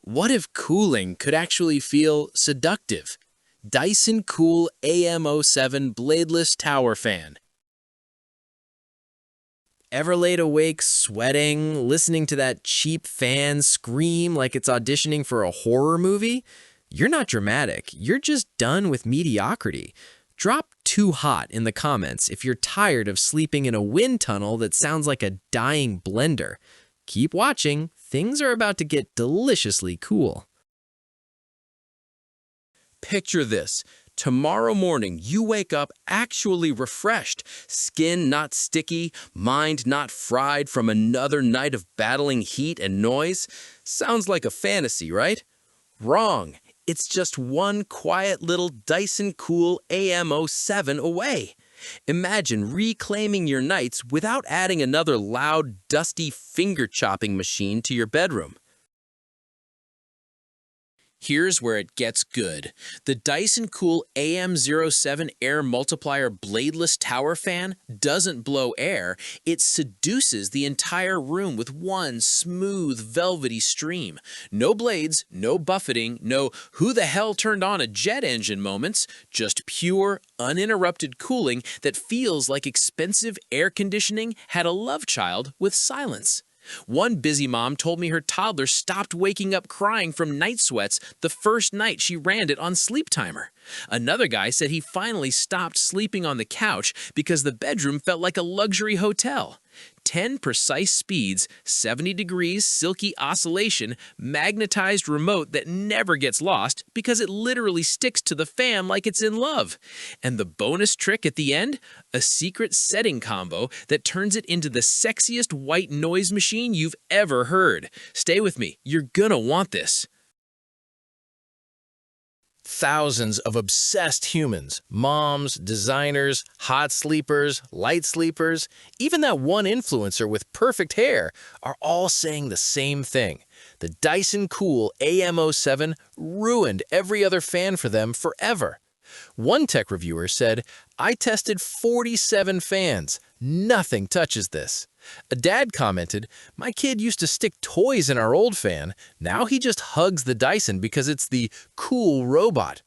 What if cooling could actually feel seductive? Dyson Cool AM07 Bladeless Tower Fan. Ever laid awake sweating, listening to that cheap fan scream like it's auditioning for a horror movie? You're not dramatic, you're just done with mediocrity. Drop "too hot" in the comments if you're tired of sleeping in a wind tunnel that sounds like a dying blender. Keep watching, things are about to get deliciously cool. Picture this. Tomorrow morning, you wake up actually refreshed, skin not sticky, mind not fried from another night of battling heat and noise. Sounds like a fantasy, right? Wrong. It's just one quiet little Dyson Cool AM07 away. Imagine reclaiming your nights without adding another loud, dusty finger-chopping machine to your bedroom. Here's where it gets good. The Dyson Cool AM07 Air Multiplier Bladeless Tower Fan doesn't blow air, it seduces the entire room with one smooth, velvety stream. No blades, no buffeting, no "who the hell turned on a jet engine" moments, just pure, uninterrupted cooling that feels like expensive air conditioning had a love child with silence. One busy mom told me her toddler stopped waking up crying from night sweats the first night she ran it on Sleep Timer. Another guy said he finally stopped sleeping on the couch because the bedroom felt like a luxury hotel. 10 precise speeds, 70 degrees silky oscillation, magnetized remote that never gets lost because it literally sticks to the fan like it's in love. And the bonus trick at the end? A secret setting combo that turns it into the sexiest white noise machine you've ever heard. Stay with me, you're gonna want this. Thousands of obsessed humans, moms, designers, hot sleepers, light sleepers, even that one influencer with perfect hair, are all saying the same thing. The Dyson Cool AM07 ruined every other fan for them forever. One tech reviewer said, "I tested 47 fans. Nothing touches this." A dad commented, "My kid used to stick toys in our old fan. Now he just hugs the Dyson because it's the cool robot."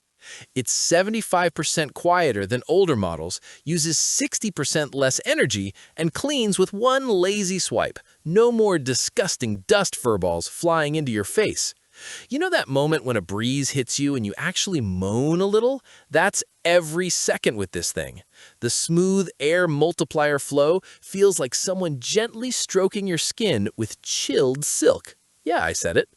It's 75% quieter than older models, uses 60% less energy, and cleans with one lazy swipe. No more disgusting dust furballs flying into your face. You know that moment when a breeze hits you and you actually moan a little? That's every second with this thing. The smooth air multiplier flow feels like someone gently stroking your skin with chilled silk. Yeah, I said it.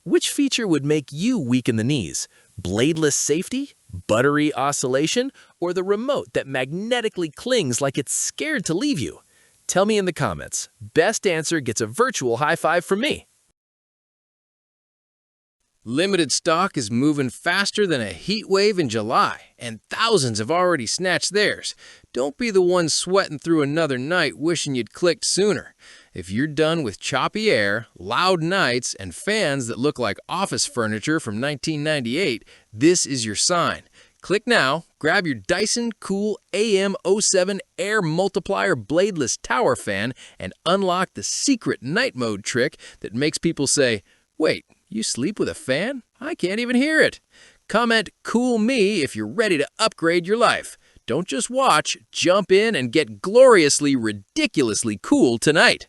Which feature would make you weak in the knees? Bladeless safety, buttery oscillation, or the remote that magnetically clings like it's scared to leave you? Tell me in the comments. Best answer gets a virtual high five from me. Limited stock is moving faster than a heat wave in July, and thousands have already snatched theirs. Don't be the one sweating through another night wishing you'd clicked sooner. If you're done with choppy air, loud nights, and fans that look like office furniture from 1998, this is your sign. Click now, grab your Dyson Cool AM07 Air Multiplier Bladeless Tower Fan, and unlock the secret night mode trick that makes people say, "Wait, you sleep with a fan? I can't even hear it." Comment "Cool me" if you're ready to upgrade your life. Don't just watch, jump in and get gloriously, ridiculously cool tonight.